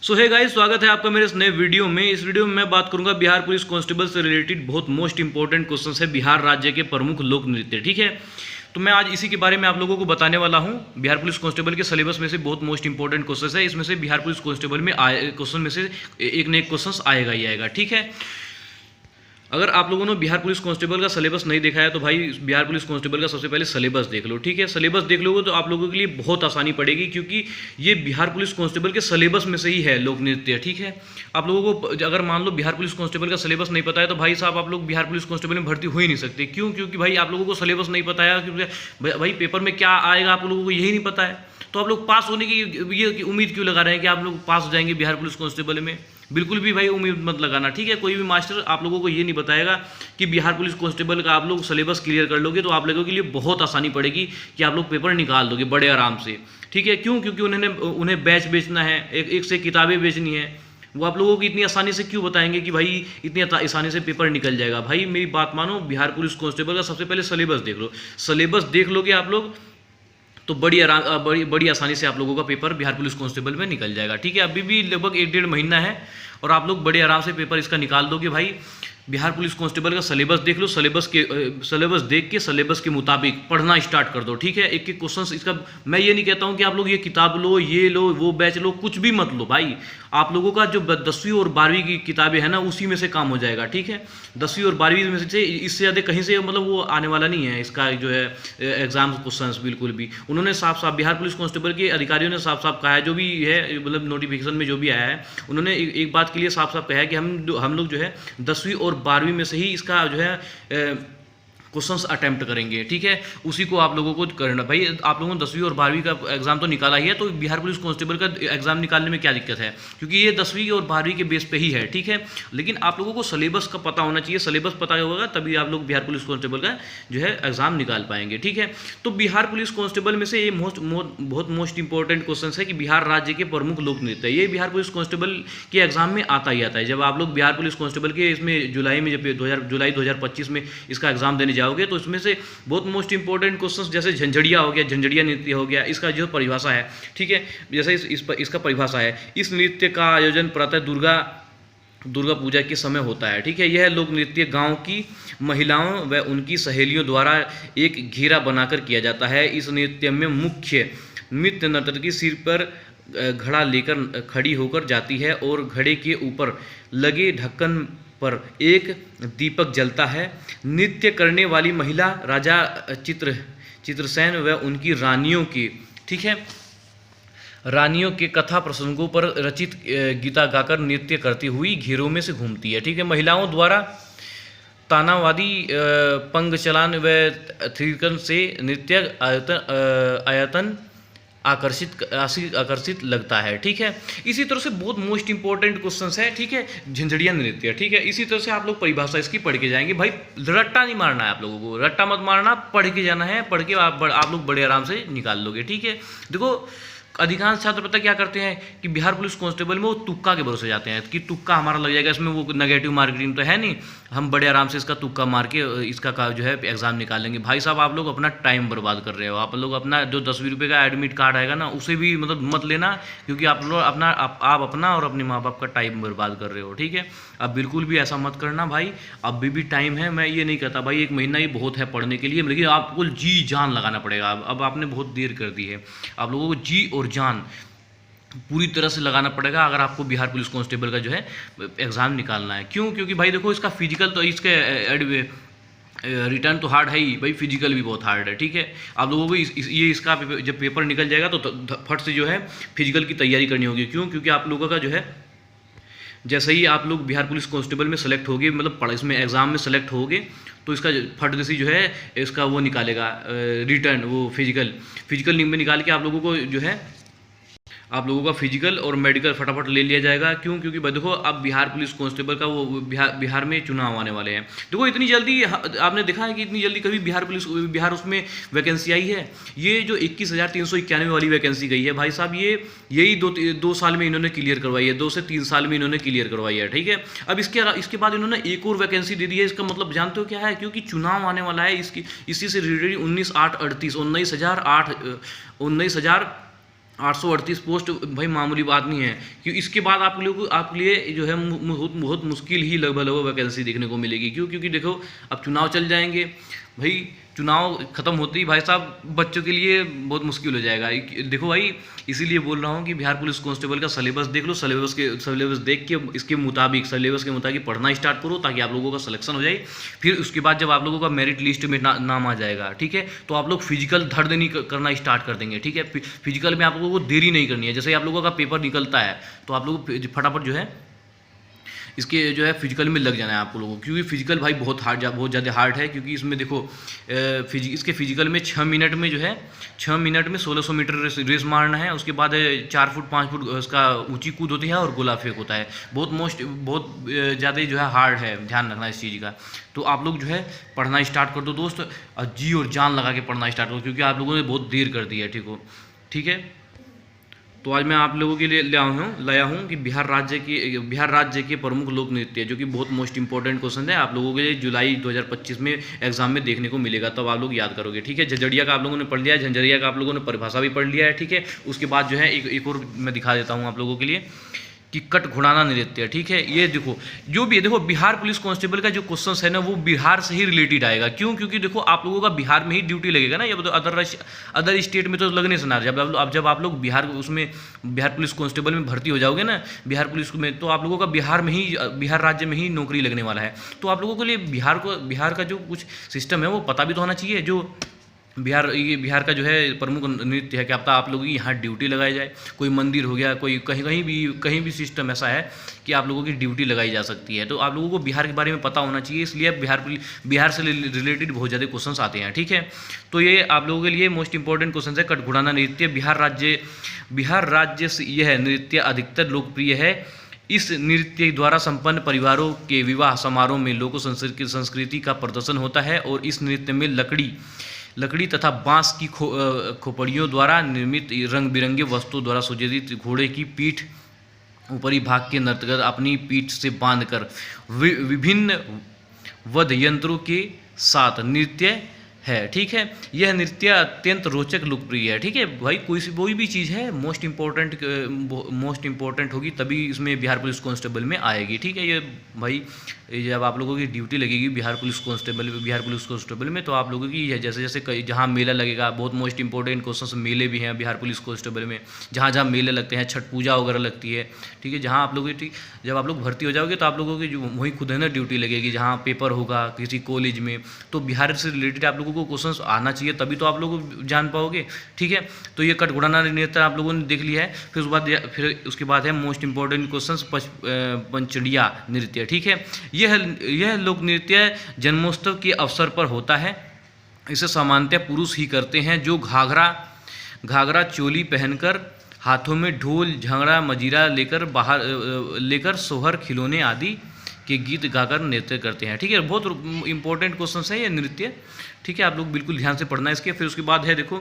सो है गाइस, स्वागत है आपका मेरे इस नए वीडियो में। इस वीडियो में मैं बात करूंगा बिहार पुलिस कांस्टेबल से रिलेटेड बहुत मोस्ट इंपॉर्टेंट क्वेश्चन है बिहार राज्य के प्रमुख लोक नृत्य। ठीक है, तो मैं आज इसी के बारे में आप लोगों को बताने वाला हूं। बिहार पुलिस कांस्टेबल के सिलेबस में से बहुत मोस्ट इंपॉर्टेंट क्वेश्चन है। इसमें से बिहार पुलिस कांस्टेबल में क्वेश्चन में से एक न एक क्वेश्चन आएगा ही आएगा। ठीक है, अगर आप लोगों ने बिहार पुलिस कांस्टेबल का सिलेबस नहीं देखा है तो भाई बिहार पुलिस कांस्टेबल का सबसे पहले सिलेबस देख लो। ठीक है, सिलेबस देख लोगे तो आप लोगों के लिए बहुत आसानी पड़ेगी, क्योंकि ये बिहार पुलिस कांस्टेबल के सिलेबस में से ही है लोक नृत्य। ठीक है, आप लोगों को अगर मान लो बिहार पुलिस कांस्टेबल का सिलेबस नहीं पता है तो भाई साहब आप लोग बिहार पुलिस कांस्टेबल में भर्ती हो ही नहीं सकते। क्यों? क्योंकि भाई आप लोगों को सिलेबस नहीं पता है, क्योंकि भाई पेपर में क्या आएगा आप लोगों को यही नहीं पता है, तो आप लोग पास होने की ये उम्मीद क्यों लगा रहे हैं कि आप लोग पास हो जाएंगे बिहार पुलिस कांस्टेबल में? बिल्कुल भी भाई उम्मीद मत लगाना। ठीक है, कोई भी मास्टर आप लोगों को ये नहीं बताएगा कि बिहार पुलिस कांस्टेबल का आप लोग सिलेबस क्लियर कर लोगे तो आप लोगों के लिए बहुत आसानी पड़ेगी कि आप लोग पेपर निकाल दोगे बड़े आराम से। ठीक है, क्यों? क्योंकि उन्हें बैच बेचना है, एक से किताबें बेचनी है। वो आप लोगों को इतनी आसानी से क्यों बताएंगे कि भाई इतनी आसानी से पेपर निकल जाएगा? भाई मेरी बात मानो, बिहार पुलिस कांस्टेबल का सबसे पहले सिलेबस देख लो। सिलेबस देख लोगे आप लोग तो बड़ी आसानी से आप लोगों का पेपर बिहार पुलिस कांस्टेबल में निकल जाएगा। ठीक है, अभी भी लगभग 1-1.5 महीना है और आप लोग बड़े आराम से पेपर इसका निकाल दोगे। भाई बिहार पुलिस कांस्टेबल का सिलेबस देख लो, सिलेबस देख के सिलेबस के मुताबिक पढ़ना स्टार्ट कर दो। ठीक है, एक एक क्वेश्चन इसका, मैं ये नहीं कहता हूँ कि आप लोग ये किताब लो, ये लो, वो बैच लो, कुछ भी मत लो भाई। आप लोगों का जो 10वीं और 12वीं की किताबें हैं ना, उसी में से काम हो जाएगा। ठीक है, 10वीं और 12वीं में से इससे ज़्यादा कहीं से मतलब वो आने वाला नहीं है इसका जो है एग्जाम क्वेश्चन बिल्कुल भी। उन्होंने साफ साफ बिहार पुलिस कांस्टेबल के अधिकारियों ने साफ साफ कहा है, जो भी है मतलब नोटिफिकेशन में जो भी आया है, उन्होंने एक बात के लिए साफ साफ कहा है कि हम लोग जो है 10वीं और 12वीं में से ही इसका जो है क्वेश्चंस अटेम्प्ट करेंगे। ठीक है, उसी को आप लोगों को करना। भाई आप लोगों ने 10वीं और 12वीं का एग्जाम तो निकाला ही है, तो बिहार पुलिस कांस्टेबल का एग्जाम निकालने में क्या दिक्कत है? क्योंकि ये 10वीं और 12वीं के बेस पे ही है। ठीक है, लेकिन आप लोगों को सिलेबस का पता होना चाहिए। सिलेबस पता होगा तभी आप लोग बिहार पुलिस कांस्टेबल का जो है एग्जाम निकाल पाएंगे। ठीक है, तो बिहार पुलिस कांस्टेबल में से ये बहुत मोस्ट इंपॉर्टेंट क्वेश्चन है कि बिहार राज्य के प्रमुख लोक नृत्य, ये बिहार पुलिस कांस्टेबल के एग्जाम में आता ही आता है। जब आप लोग बिहार पुलिस कांस्टेबल के इसमें जुलाई में जब जुलाई 2025 में इसका एग्जाम देने जाओगे तो इसमें से बहुत मोस्ट इंपॉर्टेंट क्वेश्चंस जैसे झंझड़िया हो गया, झंझड़िया नृत्य हो गया, इसका जो परिभाषा है। ठीक है, जैसे इसका परिभाषा है, इस नृत्य का आयोजन प्रातः दुर्गा पूजा के समय होता है। ठीक है, यह लोक नृत्य गांव की महिलाओं व उनकी सहेलियों द्वारा एक घेरा बनाकर किया जाता है। इस नृत्य में मुख्य नृत्य नर्तकी सिर पर घड़ा लेकर खड़ी होकर जाती है और घड़े के ऊपर लगे ढक्कन पर एक दीपक जलता है। नृत्य करने वाली महिला राजा चित्रसेन व उनकी रानियों की, ठीक है, रानियों के कथा प्रसंगों पर रचित गीता गाकर नृत्य करती हुई घेरों में से घूमती है। ठीक है, महिलाओं द्वारा तानावादी पंगचलान व थ्रीकन से नृत्य आयतन आकर्षित लगता है। ठीक है, इसी तरह से बहुत मोस्ट इंपॉर्टेंट क्वेश्चंस है। ठीक है, झंझड़िया नृत्य। ठीक है, इसी तरह से आप लोग परिभाषा इसकी पढ़ के जाएंगे। भाई रट्टा नहीं मारना है आप लोगों को, रट्टा मत मारना, पढ़ के जाना है। पढ़ के आप लोग बड़े आराम से निकाल लोगे। ठीक है, देखो अधिकांश छात्र पता क्या करते हैं कि बिहार पुलिस कांस्टेबल में वो तुक्का के भरोसे जाते हैं कि तुक्का हमारा लग जाएगा, इसमें वो नेगेटिव मार्केटिंग तो है नहीं, हम बड़े आराम से इसका तुक्का मार के इसका जो है एग्जाम निकाल लेंगे। भाई साहब आप लोग अपना टाइम बर्बाद कर रहे हो। आप लोग अपना जो 10वीं रुपये का एडमिट कार्ड आएगा ना, उसे भी मतलब मत लेना, क्योंकि आप लोग आप अपना और अपने माँ बाप का टाइम बर्बाद कर रहे हो। ठीक है, अब बिल्कुल भी ऐसा मत करना भाई, अभी भी टाइम है। मैं ये नहीं कहता भाई 1 महीना ही बहुत है पढ़ने के लिए, लेकिन आपको जी जान लगाना पड़ेगा। अब आपने बहुत देर कर दी है, आप लोगों को जी और जान पूरी तरह से लगाना पड़ेगा अगर आपको बिहार पुलिस कांस्टेबल का जो है एग्ज़ाम निकालना है। क्यों? क्योंकि भाई देखो इसका फिजिकल तो इसके रिटर्न तो हार्ड है ही भाई, फिजिकल भी बहुत हार्ड है। ठीक है, आप लोगों को इसका जब पेपर निकल जाएगा तो फट से जो है फिजिकल की तैयारी करनी होगी। क्यों? क्योंकि आप लोगों का जो है जैसे ही आप लोग बिहार पुलिस कांस्टेबल में सेलेक्ट होगे, मतलब इसमें एग्ज़ाम में सेलेक्ट होगे, तो इसका फट से जो है इसका वो निकालेगा रिटर्न, वो फिजिकल में निकाल के आप लोगों को जो है आप लोगों का फिजिकल और मेडिकल फटाफट ले लिया जाएगा। क्यों? क्योंकि भाई देखो अब बिहार पुलिस कांस्टेबल का वो बिहार में चुनाव आने वाले हैं। देखो इतनी जल्दी आपने देखा है कि इतनी जल्दी कभी बिहार उसमें वैकेंसी आई है? ये जो 21,391 वाली वैकेंसी गई है भाई साहब, यही 2 साल में इन्होंने क्लियर करवाई है, 2 से 3 साल में इन्होंने क्लियर करवाई है। ठीक है, अब इसके बाद इन्होंने एक और वैकेंसी दे दी है। इसका मतलब जानते हो क्या है? क्योंकि चुनाव आने वाला है, इसी से रिलेटेड 19,838 838 पोस्ट भाई मामूली बात नहीं है, क्योंकि इसके बाद आप लोगों को आपके लिए जो है बहुत मुश्किल ही लगभग वैकेंसी देखने को मिलेगी। क्यों? क्योंकि देखो अब चुनाव चल जाएंगे भाई, चुनाव खत्म होते ही भाई साहब बच्चों के लिए बहुत मुश्किल हो जाएगा। देखो भाई, इसीलिए बोल रहा हूँ कि बिहार पुलिस कांस्टेबल का सिलेबस देख लो, सिलेबस देख के इसके मुताबिक सिलेबस के मुताबिक पढ़ना स्टार्ट करो, ताकि आप लोगों का सिलेक्शन हो जाए। फिर उसके बाद जब आप लोगों का मेरिट लिस्ट में नाम आ जाएगा, ठीक है, तो आप लोग फिजिकल धड़ देनी करना स्टार्ट कर देंगे। ठीक है, फिजिकल में आप लोगों को देरी नहीं करनी है। जैसे आप लोगों का पेपर निकलता है तो आप लोग फटाफट जो है इसके जो है फिजिकल में लग जाना है आप लोगों को, क्योंकि फिजिकल भाई बहुत ज़्यादा हार्ड है। क्योंकि इसमें देखो इसके फिजिकल में 6 मिनट में जो है 6 मिनट में 1600 मीटर रेस मारना है। उसके बाद 4 फुट 5 फुट उसका ऊंची कूद होती है और गोला फेंक होता है। बहुत ज़्यादा जो है हार्ड है, ध्यान रखना इस चीज़ का। तो आप लोग जो है पढ़ना स्टार्ट कर दो दोस्त, और जी और जान लगा के पढ़ना स्टार्ट करो, क्योंकि आप लोगों ने बहुत देर कर दी है। ठीक है। तो आज मैं आप लोगों के लिए लाया हूँ कि बिहार राज्य के प्रमुख लोक नृत्य, जो कि बहुत मोस्ट इंपॉर्टेंट क्वेश्चन है आप लोगों के लिए, जुलाई 2025 में एग्जाम में देखने को मिलेगा, तब आप लोग याद करोगे। ठीक है, झंझरिया का आप लोगों ने पढ़ लिया है, झंझरिया का आप लोगों ने परिभाषा भी पढ़ लिया है। ठीक है, उसके बाद जो है एक और मैं दिखा देता हूँ आप लोगों के लिए कि कट घुड़ाना नृत्य। ठीक है, ये देखो जो भी देखो बिहार पुलिस कांस्टेबल का जो क्वेश्चन है ना, वो बिहार से ही रिलेटेड आएगा। क्यों? क्योंकि देखो आप लोगों का बिहार में ही ड्यूटी लगेगा ना, ये तो अदर स्टेट में तो लगने से ना। जब आप लोग बिहार पुलिस कांस्टेबल में भर्ती हो जाओगे ना, बिहार पुलिस में, तो आप लोगों का बिहार राज्य में ही नौकरी लगने वाला है। तो आप लोगों के लिए बिहार का जो कुछ सिस्टम है वो पता भी तो होना चाहिए। जो बिहार का जो है प्रमुख नृत्य है, क्या पता आप लोगों की यहाँ ड्यूटी लगाई जाए। कोई मंदिर हो गया, कोई कहीं भी सिस्टम ऐसा है कि आप लोगों की ड्यूटी लगाई जा सकती है। तो आप लोगों को बिहार के बारे में पता होना चाहिए, इसलिए बिहार से रिलेटेड बहुत ज़्यादा क्वेश्चन आते हैं। ठीक है, तो ये आप लोगों के लिए मोस्ट इंपॉर्टेंट क्वेश्चन है। कटघुड़ाना नृत्य बिहार राज्य से यह नृत्य अधिकतर लोकप्रिय है। इस नृत्य द्वारा संपन्न परिवारों के विवाह समारोह में लोक संस्कृति का प्रदर्शन होता है, और इस नृत्य में लकड़ी तथा बांस की खोपड़ियों द्वारा निर्मित रंग बिरंगे वस्तुओं द्वारा सुसज्जित घोड़े की पीठ ऊपरी भाग के नर्तक अपनी पीठ से बांधकर विभिन्न वाद्य यंत्रों के साथ नृत्य है। ठीक है, यह नृत्य अत्यंत रोचक लोकप्रिय है। ठीक है भाई, कोई भी चीज़ है मोस्ट इंपॉर्टेंट होगी तभी इसमें बिहार पुलिस कांस्टेबल में आएगी। ठीक है, ये भाई जब आप लोगों की ड्यूटी लगेगी बिहार पुलिस कांस्टेबल में, तो आप लोगों की जैसे जहाँ मेला लगेगा, बहुत मोस्ट इंपॉर्टेंट क्वेश्चन मेले भी हैं बिहार पुलिस कांस्टेबल में, जहाँ मेले लगते हैं, छठ पूजा वगैरह लगती है। ठीक है, जहाँ आप लोगों की जब आप लोग भर्ती हो जाओगे तो आप लोगों की वहीं खुद है ना ड्यूटी लगेगी, जहाँ पेपर होगा किसी कॉलेज में। तो बिहार से रिलेटेड आप लोगों को क्वेश्चन आना चाहिए, तभी तो आप लोग जान पाओगे। ठीक है, तो ये कटघुड़ाना नृत्य आप लोगों ने देख लिया है। फिर उसके बाद है मोस्ट इंपॉर्टेंट क्वेश्चन पंचड़िया नृत्य। ठीक है, यह लोक नृत्य जन्मोत्सव के अवसर पर होता है। इसे सामान्यतः पुरुष ही करते हैं, जो घाघरा चोली पहनकर हाथों में ढोल झंगड़ा मजीरा लेकर सोहर खिलौने आदि के गीत गाकर नृत्य करते हैं। ठीक है, बहुत इंपॉर्टेंट क्वेश्चन है ये नृत्य। ठीक है, आप लोग बिल्कुल ध्यान से पढ़ना है इसके। फिर उसके बाद है देखो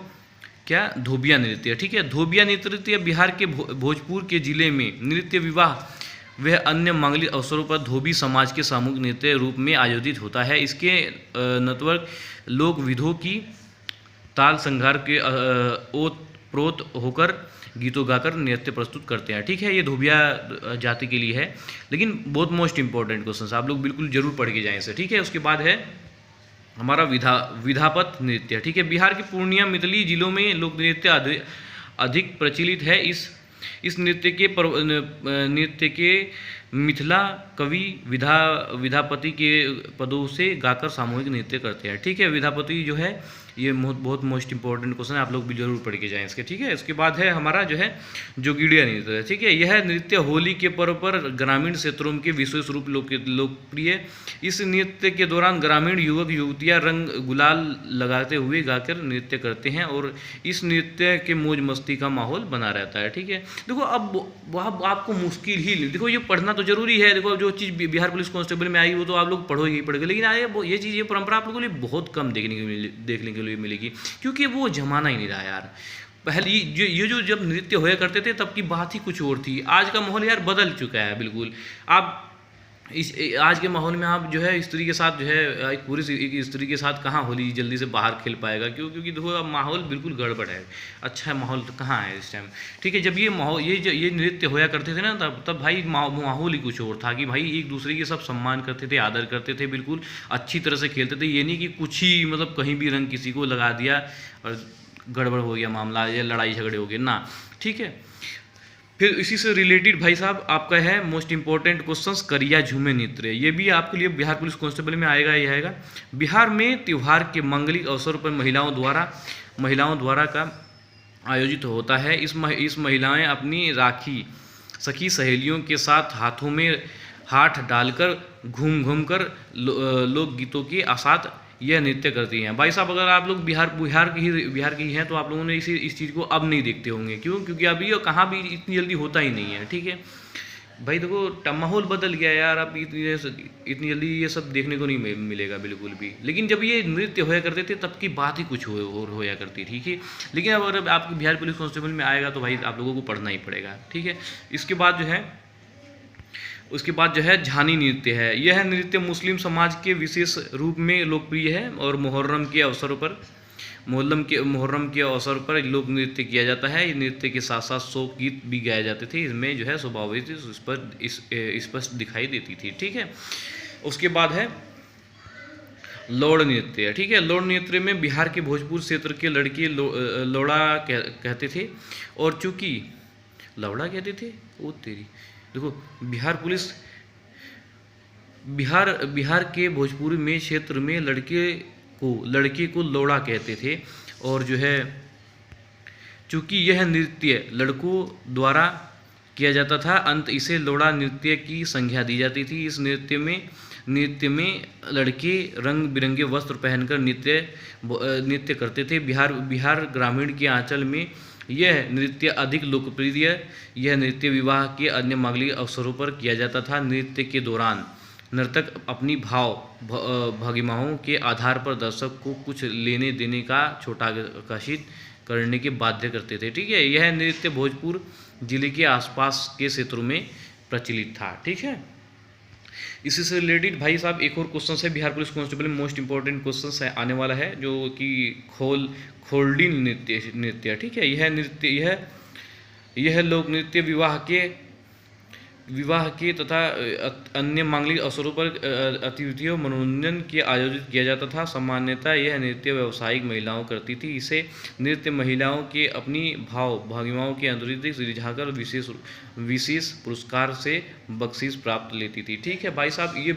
क्या, धोबिया नृत्य। ठीक है, धोबिया नृत्य बिहार के भोजपुर के जिले में नृत्य विवाह वह अन्य मांगलिक अवसरों पर धोबी समाज के सामूहिक नृत्य रूप में आयोजित होता है। इसके नर्तक लोक विधों की ताल संघार के ओत प्रोत होकर गीतों गाकर नृत्य प्रस्तुत करते हैं। ठीक है, ये धोबिया जाति के लिए है, लेकिन बहुत मोस्ट इंपॉर्टेंट क्वेश्चन आप लोग बिल्कुल जरूर पढ़ के जाएं इसे। ठीक है, उसके बाद है हमारा विधापत नृत्य। ठीक है, बिहार के पूर्णिया मितली जिलों में लोक नृत्य अधिक प्रचलित है। इस नृत्य के मिथिला कवि विधापति के पदों से गाकर सामूहिक नृत्य करते हैं। ठीक है, विधापति जो है ये बहुत मोस्ट इंपॉर्टेंट क्वेश्चन है, आप लोग भी जरूर पढ़ के जाएं इसके। ठीक है, इसके बाद है हमारा जो है जोगिड़िया नृत्य। ठीक है, यह नृत्य होली के पर्व पर ग्रामीण क्षेत्रों के विशेष रूप लोकप्रिय। इस नृत्य के दौरान ग्रामीण युवक युवतियां रंग गुलाल लगाते हुए गाकर नृत्य करते हैं, और इस नृत्य के मौज मस्ती का माहौल बना रहता है। ठीक है, देखो अब आपको मुश्किल ही देखो, ये पढ़ना तो जरूरी है। देखो जो चीज़ बिहार पुलिस कांस्टेबल में आई वो तो आप लोग पढ़ोगे ही पढ़ोगे, लेकिन ये चीज़ ये परंपरा आप लोगों के लिए बहुत कम देखने के लिए मिलेगी, क्योंकि वो जमाना ही नहीं रहा यार। पहले ये जो जब नृत्य होया करते थे तब की बात ही कुछ और थी। आज का माहौल यार बदल चुका है बिल्कुल। आप आज के माहौल में आप जो है स्त्री के साथ जो है एक पुरुष एक स्त्री के साथ कहाँ होली जल्दी से बाहर खेल पाएगा, क्योंकि देखो अब माहौल बिल्कुल गड़बड़ है, अच्छा माहौल तो कहाँ है इस टाइम। ठीक है, जब ये माहौल ये नृत्य होया करते थे ना, तब भाई माहौल ही कुछ और था कि भाई एक दूसरे की सब सम्मान करते थे, आदर करते थे, बिल्कुल अच्छी तरह से खेलते थे। ये नहीं कि कुछ ही मतलब कहीं भी रंग किसी को लगा दिया और गड़बड़ हो गया मामला या लड़ाई झगड़े हो गए ना। ठीक है, फिर इसी से रिलेटेड भाई साहब आपका है मोस्ट इंपॉर्टेंट क्वेश्चंस करिया झूमे नृत्य। ये भी आपके लिए बिहार पुलिस कांस्टेबल में आएगा ही आएगा। बिहार में त्यौहार के मंगलिक अवसर पर महिलाओं द्वारा का आयोजित होता है। इस महिलाएं अपनी राखी सखी सहेलियों के साथ हाथों में हाथ डालकर घूम कर लोकगीतों के साथ यह नृत्य करती हैं। भाई साहब अगर आप लोग बिहार की हैं तो आप लोगों ने इस चीज़ को अब नहीं देखते होंगे, क्यों? क्योंकि अभी कहाँ भी इतनी जल्दी होता ही नहीं है। ठीक है भाई, देखो माहौल बदल गया यार, अब इतनी जल्दी ये सब देखने को नहीं मिलेगा बिल्कुल भी। लेकिन जब ये नृत्य होया करते थे तब की बात ही कुछ होया करती। ठीक है, लेकिन अब अगर आपके बिहार पुलिस कांस्टेबल में आएगा तो भाई आप लोगों को पढ़ना ही पड़ेगा। ठीक है, उसके बाद जो है झानी नृत्य है। यह नृत्य मुस्लिम समाज के विशेष रूप में लोकप्रिय है और मुहर्रम के अवसर पर लोक नृत्य किया जाता है। नृत्य के साथ साथ शोक गीत भी गाए जाते थे। इसमें जो है स्वाभाविक स्पष्ट दिखाई देती थी। ठीक है, उसके बाद है लौड़ नृत्य। ठीक है, लौड़ नृत्य में बिहार के भोजपुर क्षेत्र के लड़के लौड़ा कहते थे, और चूंकि लौड़ा कहते थे वो तेरी देखो बिहार के भोजपुरी में क्षेत्र में लड़के को लौड़ा कहते थे, और जो है चूंकि यह नृत्य लड़कों द्वारा किया जाता था, अंत इसे लौड़ा नृत्य की संज्ञा दी जाती थी। इस नृत्य में लड़के रंग बिरंगे वस्त्र पहनकर नृत्य करते थे। बिहार ग्रामीण के आंचल में यह नृत्य अधिक लोकप्रिय। यह नृत्य विवाह के अन्य मांगलिक अवसरों पर किया जाता था। नृत्य के दौरान नर्तक अपनी भंगिमाओं के आधार पर दर्शक को कुछ लेने देने का छोटा आकर्षित करने के बाध्य करते थे। ठीक है, यह नृत्य भोजपुर जिले के आसपास के क्षेत्रों में प्रचलित था। ठीक है, इसी से रिलेटेड भाई साहब एक और क्वेश्चन है बिहार पुलिस कांस्टेबल में मोस्ट इंपॉर्टेंट क्वेश्चन है आने वाला है, जो कि खोल्डी नृत्य। ठीक है, यह लोक नृत्य विवाह के तथा अन्य मांगलिक अवसरों पर गतिविधियों मनोरंजन के आयोजित किया जाता था। सामान्यतः यह नृत्य व्यावसायिक महिलाओं करती थी। इसे नृत्य महिलाओं के अपनी भंगिमाओं के अंतर्गत रिझाकर विशेष पुरस्कार से बख्शीश प्राप्त लेती थी। ठीक है भाई साहब, ये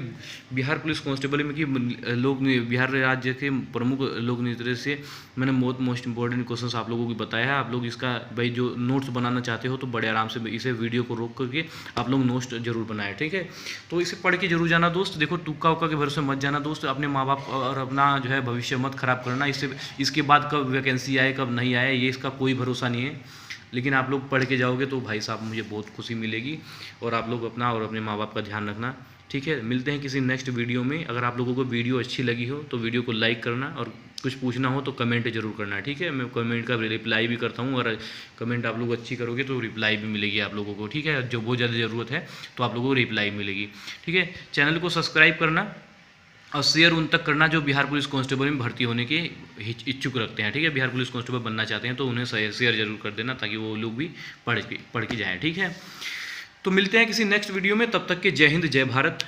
बिहार पुलिस कांस्टेबल में कि बिहार राज्य के प्रमुख लोक नृत्य से मैंने मोस्ट इंपॉर्टेंट क्वेश्चन आप लोगों को बताया है। आप लोग इसका भाई जो नोट्स बनाना चाहते हो तो बड़े आराम से इसे वीडियो को रोक करके आप लोग नोट्स जरूर बनाए। ठीक है, तो इसे पढ़ के जरूर जाना दोस्त। देखो तुक्का उक्का के भरोसे मत जाना दोस्त, अपने माँ बाप और अपना जो है भविष्य मत खराब करना। इसके बाद कब वैकेंसी आए कब नहीं आए ये इसका कोई भरोसा नहीं है, लेकिन आप लोग पढ़ के जाओगे तो भाई साहब मुझे बहुत खुशी मिलेगी। और आप लोग अपना और अपने माँ बाप का ध्यान रखना। ठीक है, मिलते हैं किसी नेक्स्ट वीडियो में। अगर आप लोगों को वीडियो अच्छी लगी हो तो वीडियो को लाइक करना, और कुछ पूछना हो तो कमेंट जरूर करना। ठीक है, मैं कमेंट का रिप्लाई भी करता हूँ, और कमेंट आप लोग अच्छी करोगे तो रिप्लाई भी मिलेगी आप लोगों को। ठीक है, जो बहुत ज़्यादा ज़रूरत है तो आप लोगों को रिप्लाई मिलेगी। ठीक है, चैनल को सब्सक्राइब करना और शेयर उन तक करना जो बिहार पुलिस कांस्टेबल में भर्ती होने के इच्छुक रखते हैं। ठीक है, बिहार पुलिस कांस्टेबल बनना चाहते हैं तो उन्हें शेयर जरूर कर देना, ताकि वो लोग भी पढ़ के जाएँ। ठीक है, तो मिलते हैं किसी नेक्स्ट वीडियो में, तब तक के जय हिंद जय भारत।